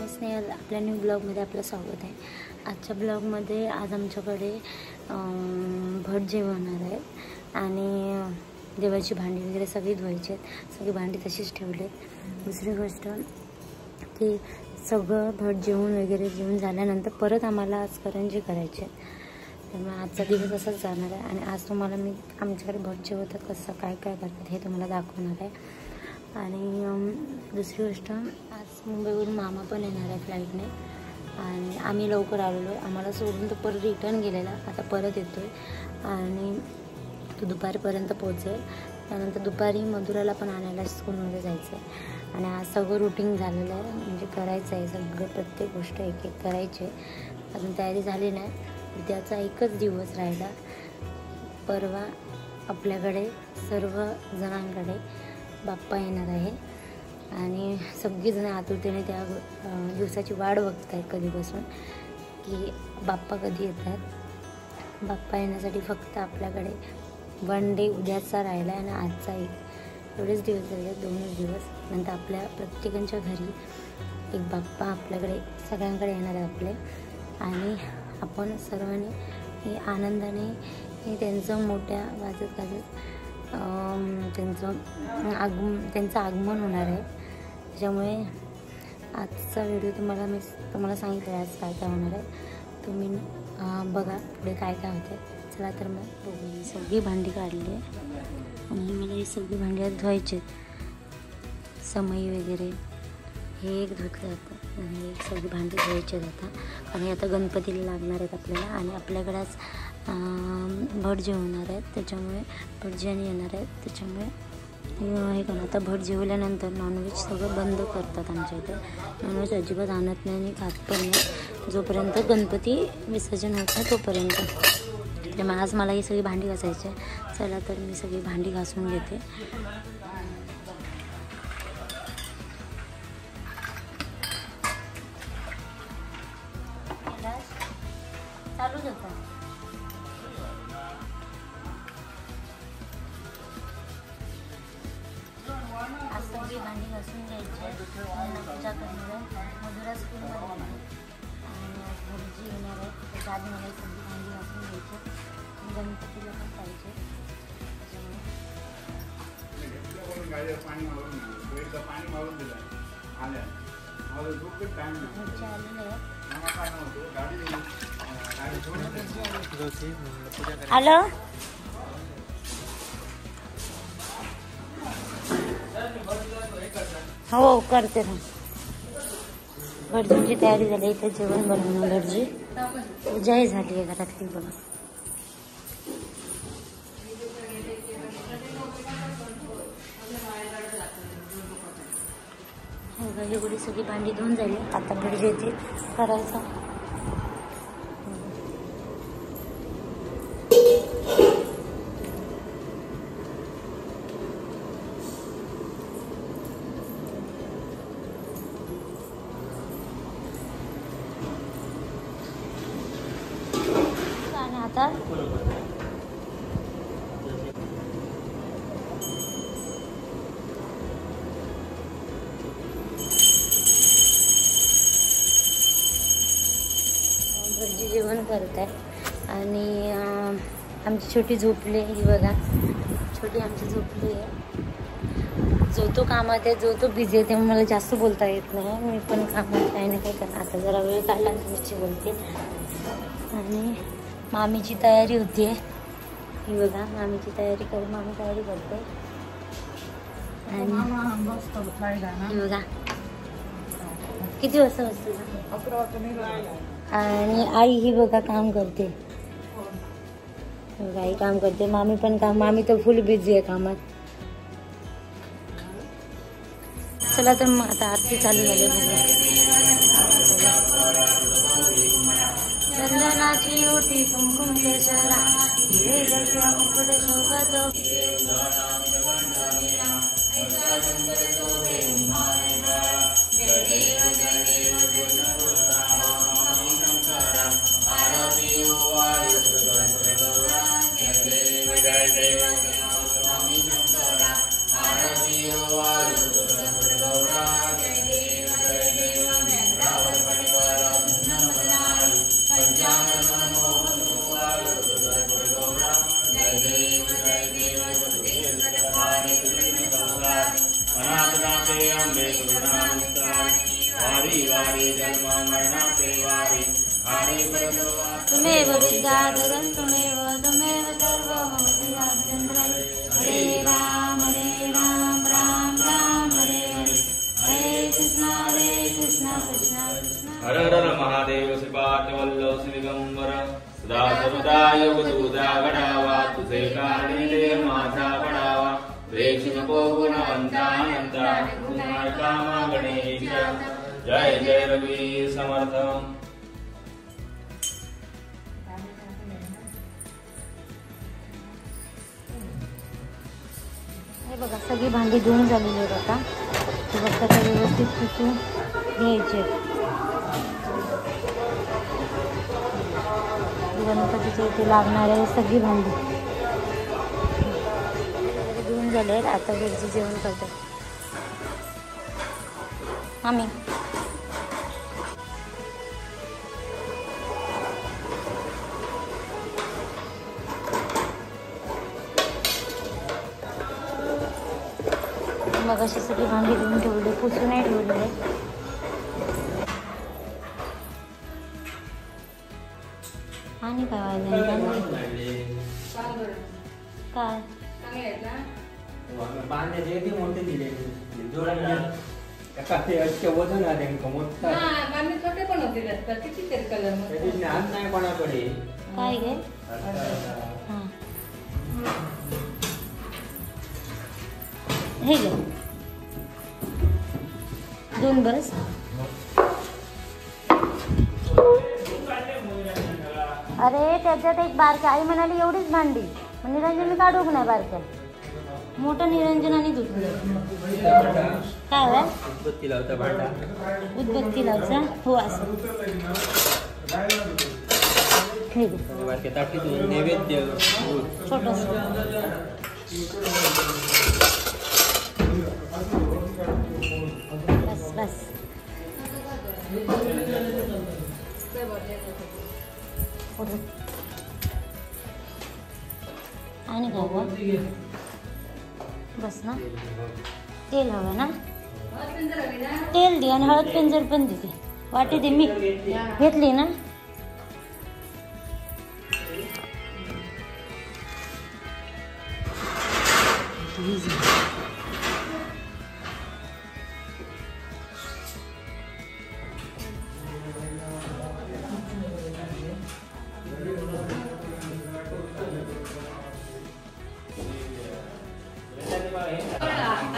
मी स्नेहल. आपल्या न्यू ब्लॉगमध्ये आपलं स्वागत आहे. आजच्या ब्लॉगमध्ये आज आमच्याकडे भट जेवण होणार आहे आणि देवाची भांडी वगैरे सगळी धुवायची आहेत. सगळी भांडी तशीच ठेवली आहेत. दुसरी गोष्ट की सगळं भट जेवण वगैरे जेवण झाल्यानंतर परत आम्हाला आज करंजी करायची आहे. त्यामुळे आजचा दिवस असाच जाणार आहे आणि आज तुम्हाला मी आमच्याकडे भट जेवतात कसं काय काय करतात हे तुम्हाला दाखवणार आहे. आणि दुसरी गोष्ट आज मुंबईवरून मामा पण येणार आहे फ्लाईटने आणि आम्ही लवकर आलेलो आहे. आम्हाला सोडून तो परत रिटर्न गेलेला, आता परत येतो आहे आणि तो दुपारपर्यंत पोहोचेल. त्यानंतर दुपारी मधुराला पण आणायला स्कूलमध्ये जायचं आहे आणि आज सगळं रुटीन झालेलं आहे. म्हणजे करायचं आहे सगळं, प्रत्येक गोष्ट एक एक करायची आहे. अजून तयारी झाली नाही. उद्याचा एकच दिवस राहिला. परवा आपल्याकडे सर्व जणांकडे बाप्पा येणार आहे आणि सगळीजण आतुरतेने त्या दिवसाची वाट बघत आहेत कधीपासून की बाप्पा कधी येतात. बाप्पा येण्यासाठी फक्त आपल्याकडे वन डे उद्याचा राहिला आहे आणि आजचा एक, एवढेच दिवस राहिले, 2च दिवस. नंतर आपल्या प्रत्येकांच्या घरी एक बाप्पा आपल्याकडे सगळ्यांकडे येणार आहे आपले आणि आपण सर्वांनी हे आनंदाने हे त्यांचं मोठ्या वाजत गाजत त्यांचं आगमन होणार आहे. त्याच्यामुळे आजचा व्हिडिओ तुम्हाला सांगितलं आहे आज काय काय होणार आहे. तुम्ही बघा पुढे काय काय होतं आहे. चला तर मग बघू. सगळी भांडी काढली आहे आणि मला ही सगळी भांडी आज धुवायची आहेत. समई वगैरे हे एक धुतलं जातं आणि एक सगळी भांडी धुवायची जातात आणि आता गणपतीला लागणार आहेत आपल्याला. आणि आपल्याकडे आज भट जेवणार आहेत, त्याच्यामुळे भट जेवण येणार आहेत. त्याच्यामुळे हे करा. आता भट जेवल्यानंतर नॉनव्हेज सगळं बंद करतात आमच्या इथे. नॉनव्हेज अजिबात आणत नाही आणि खात पण नाही जोपर्यंत गणपती विसर्जन होत नाही तोपर्यंत. त्यामुळे आज मला ही सगळी भांडी घासायची आहे. चला तर मी सगळी भांडी घासून घेते. चालूच होता. आज सगळी भांडी घासून घ्यायची, पूजा करणार. मधुरा स्कूलमध्ये आणि भटजी येणार आहे. त्याच्या आधी मला सगळी भांडी घासून घ्यायची. गणपतीला पण पाहिजे हॅलो. हो करते ना. भटजींची तयारी झाली. इथे जेवण बनवणं. भटजी पूजाही झाली आहे घरातली. बघा एवढी सगळी भांडी धुवून झाली. आता भटजी येते करायचं. आणि आता भटजी जेवण करत आहे आणि आमची छोटी झोपली आहे. ही बघा छोटी आमची झोपली आहे. जो तो कामात आहे, जो तो बिझी आहे, त्यामुळे मला जास्त बोलता येत नाही. मी पण कामात काही ना काही करणार. आता जरा वेळ काढला तुमची बोलते. आणि मामीची तयारी होती आहे. ही बघा मामीची तयारी मामी तयारी करते. आणि ही बघा किती वाजता असते. आणि आई ही बघा काम करते. आई काम करते. मामी पण काम. मामी तर फुल बिझी आहे कामात. चला तर मग आता आरती चालू झाली. चंदनाची होती कुंकुम केशरा मुकुट शोभत दाते अम्बे करुणामुक्तारिणी वारी वारी जन्म मरणाते वारी हरे प्रभो त्वमेव विद्याधरं त्वमेव सर्वमति रामचन्द्रं हरे राम राम राम हरे हरे हरे कृष्ण कृष्ण कृष्ण हर हर महादेव श्री पार्थवल्लभ श्री दिगंबर सदा सर्वदा योगदूता घडावा तुझे कारणी देव माझा पडावा प्रेक्षी नको गुणवंतानंता गुणार कामा गणेश जय जय रघुवीर समर्थ. हे बघा सगळी भांडी धुवून झालेली आहेत आता. ते फक्त आता व्यवस्थित पुसून घ्यायचे. गणपतीच्या इथे लागणारे सगळी भांडी धुवून झाले आहेत. आता घरचे जेवण करतात आम्ही. मग अशी सगळी भांडी धुवून ठेवली, पुसून नाही ठेवलेले. आणि काय व्हायला काय मोठे दिले वजन छोटे पण होते किती कलर नाही कोणाकडे काय गे. हे घे दोन बस. अरे त्याच्यात एक बारक्या आई म्हणाली एवढीच भांडी मग निरंजन मी काढूक नाही बारक्या. मोठं निरंजनाने धुतलं. काय आहे उदबत्ती लावता भांडा. उदबत्ती लावचा हो असं. हे घे ताटीत नैवेद्य छोटस. बस बस. आणि काय गं बस ना. तेल हवं ना. तेल दे आणि हळद पिंजर पण दे. वाटी दे. मी घेतली ना.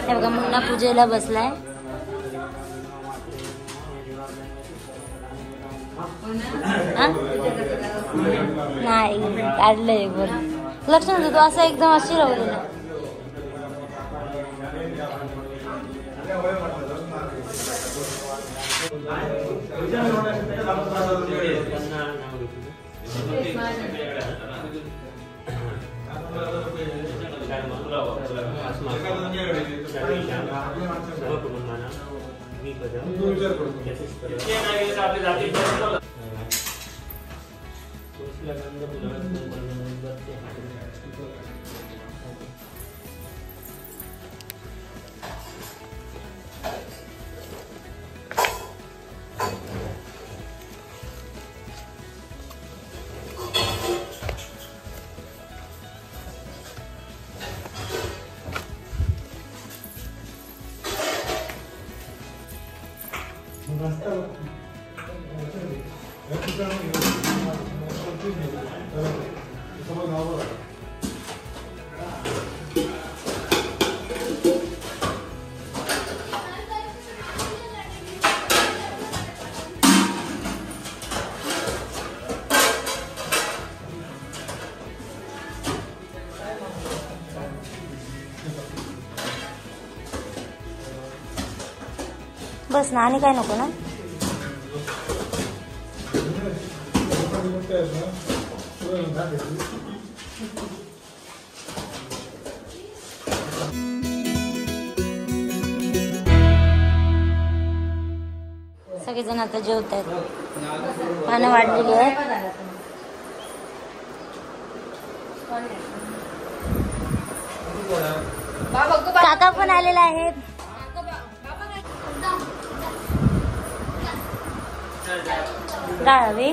हे बघा मुन्ना पूजेला बसलाय. नाही काढलंय बरं. लक्षात देतो असं एकदम अशी राहलेला. बस ना. आणि काय नको ना. सगळेजण आता जेवत आहेत. पानं वाढलेली आहेत. काका पण आलेले आहेत. डाळ हवी.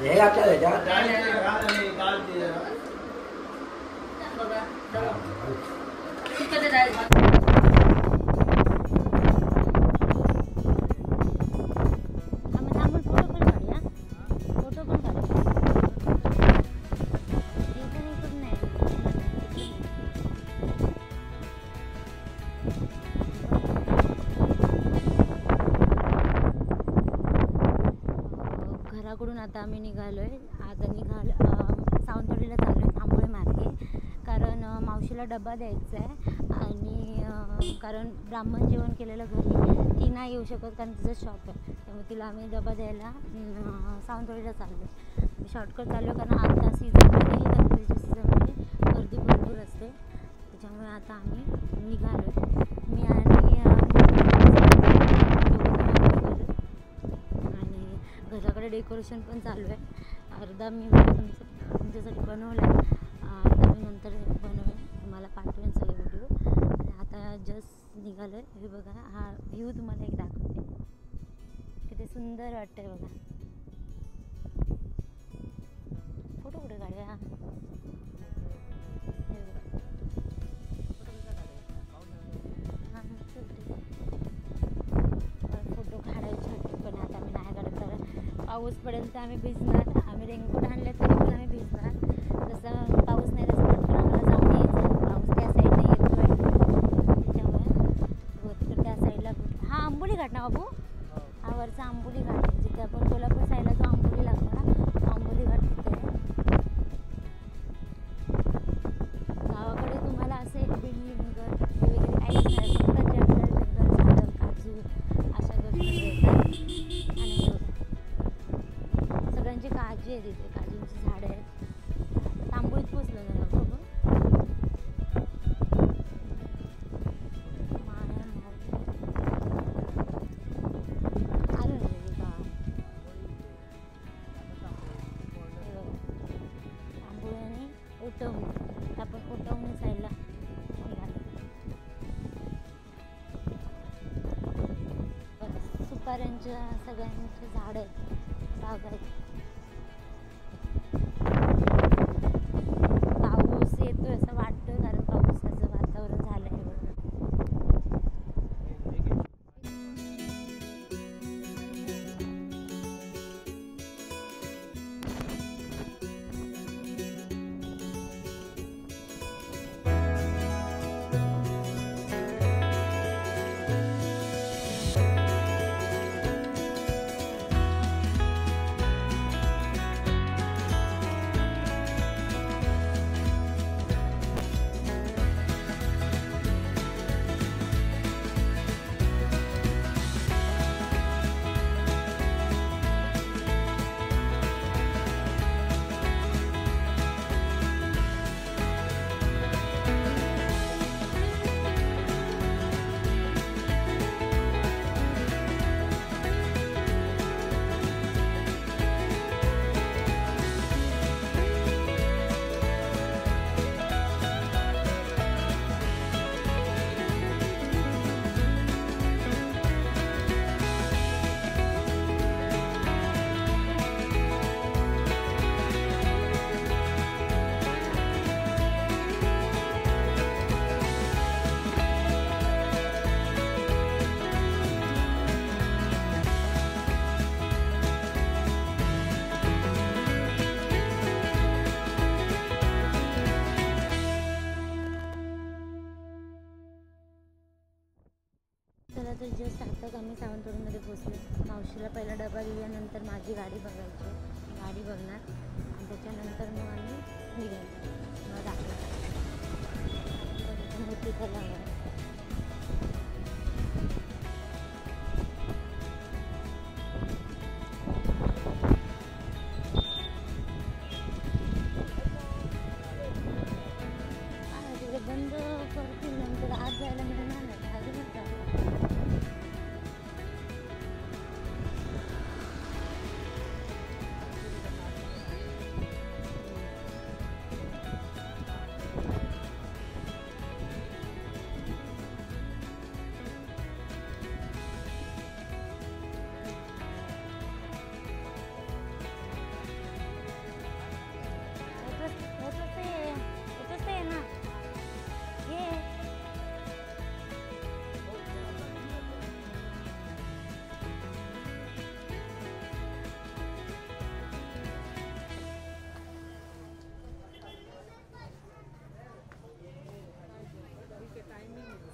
हे आपल्याला घराकडून आता आम्ही निघालोय. सावंतवाडीला चाललोय थांबोळे मार्गे, कारण मावशीला डबा द्यायचा आहे आणि कारण ब्राह्मण जेवण केलेलं घरी ती नाही येऊ शकत कारण तिचं शॉप आहे. त्यामुळे तिला आम्ही डबा द्यायला सावंतवाडीला चाललो. शॉर्टकट चाललो कारण आता सीझनमध्ये गणपतीच्या सीझनमध्ये गर्दी भरपूर असते. त्याच्यामुळे आता आम्ही निघालो. मी आणि घराकडे डेकोरेशन पण चालू आहे. अर्धा मी तुमच्यासाठी बनवलं आहे, अर्धा मी नंतर बनवेन, तुम्हाला पाठवेन सगळे व्हिडिओ. आणि आता जस्ट निघालं आहे. हे बघा, हा व्ह्यू तुम्हाला एक दाखवते, किती सुंदर वाटतं आहे बघा. फोटो कुठे काढूया? फोटो काढायचे होते पण आता मी नाही काढत कारण पाऊस पडेल तर आम्ही भिजणार. आम्ही रेनकोट आणले तरी पण आम्ही भिजणार. जसं पाऊस नाही तसं पटकन आम्हाला जाऊन यायचं. पाऊस त्या साईडला येतो आहे त्याच्यामुळे तिकडे त्या साईडला हा आंबोली घाट ना बाबू, हा वरचा आंबोली घाट आहे. जिथे आपण कोल्हापूर साईडला जो आंबोली लागतो ना तो आंबोली घाट तिथे आहे. गावाकडे तुम्हाला असे बिल्डिंग वगैरे काहीच नाही, फक्त जंगल झाडं काजू अशा गोष्टी मिळतात. आणि सगळ्यांची काळजी आहे तिथे, काजूंची झाडं आहेत. तांबोळीत पोचलो ना बघू. आलो ना तांबोळी आणि उटवणी. आपण उटवणी साईडला सुपाऱ्यांच्या सगळ्यांचे झाड आहेत, बाग आहेत. पाऊस येतोय असं वाटतं कारण पावसाचं वातावरण झालं आहे. चला तर जस्ट आत्ताच आम्ही सावंतवाडीमध्ये पोचलो. मावशीला पहिला डबा दिल्यानंतर माझी गाडी बघायची, गाडी बघणार आणि त्याच्यानंतर मग आम्ही निघायचो. मग दाखवायचं मोठी तलाव आहे. तिकडे बंद करतील नंतर आत जायला मिळणार नाही, अजूनच जायला.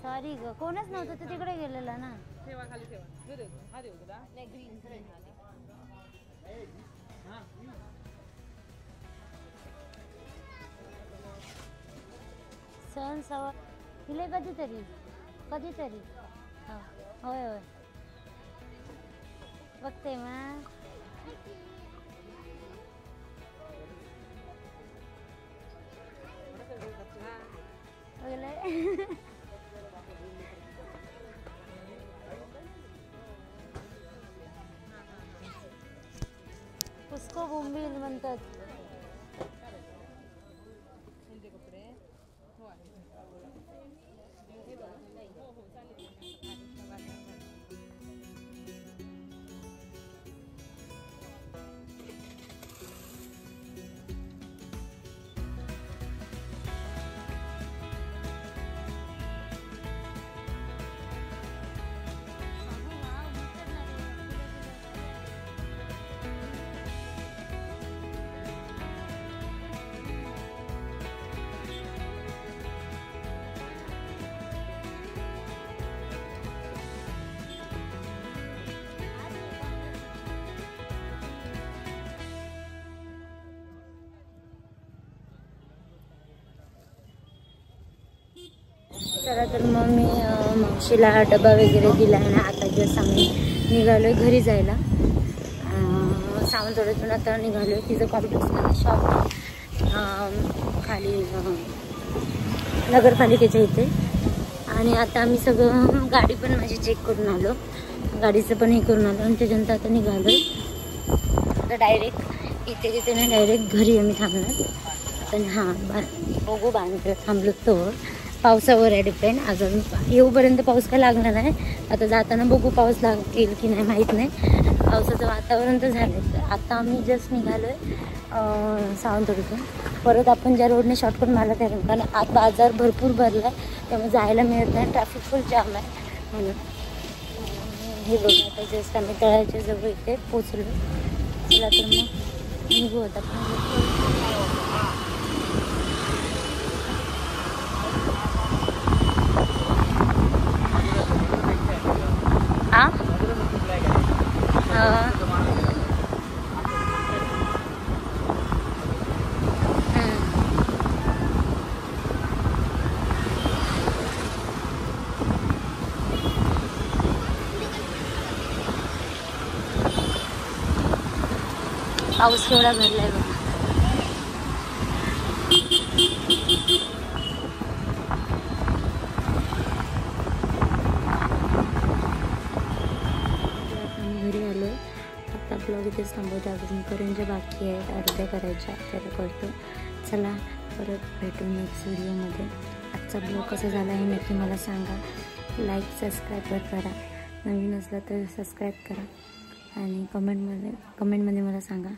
सॉरी ग, कोणच नव्हतं, तू तिकडे गेलेला ना. ठेवा खाली ठेवा. हा देऊ का? नाही ग्रीन सण सवा तिले कधीतरी हा होय होय बघते मग. उसको बोंबील म्हणतात. चला तर मग मी मावशीला डबा वगैरे दिला आहे ना. आता जस्ट आम्ही निघालो आहे घरी जायला. सावंतवाडीतून आता निघालो आहे. तिचं कॉम्प्लेक्समध्ये शॉप खाली नगरपालिकेच्या इथे. आणि आता आम्ही सगळं गाडी पण माझी चेक करून आलो, गाडीचं पण हे करून आलो आणि त्याच्यानंतर आता निघालो आहे. आता डायरेक्ट इथे तिथे नाही, डायरेक्ट घरी आम्ही थांबणार. पण हां बघू बांधलं थांबलो तर पावसावर आहे डिपेंड. अजून येऊपर्यंत पाऊस काय लागणार नाही. आता जाताना बघू पाऊस लागेल की नाही माहीत नाही. पावसाचं वातावरण तर झालं. आता आम्ही जस्ट निघालो आहे सावंतवाडीतून. परत आपण ज्या रोडने शॉर्टकट मारला त्या कारण आत बाजार भरपूर भरला आहे, त्यामुळे जायला मिळत नाही. ट्रॅफिक फुल जाम आहे म्हणून. हे बघा आता जस्ट आम्ही तळ्याच्या जवळ इथे पोचलो. चला तर मग निघू आता पाऊस केवढा भरलाय बघा. आम्ही घरी आलो. आता ब्लॉग इथेच थांबवतो. अजून करंज्या बाकी आहेत, अर्ध्या करायच्या, त्याला करतो. चला परत भेटू नेक्स्ट व्हिडिओमध्ये. आजचा ब्लॉग कसा झाला हे नक्की मला सांगा. लाईक सबस्क्राईब करा, नवीन असला तर सबस्क्राईब करा आणि कमेंटमध्ये मला सांगा.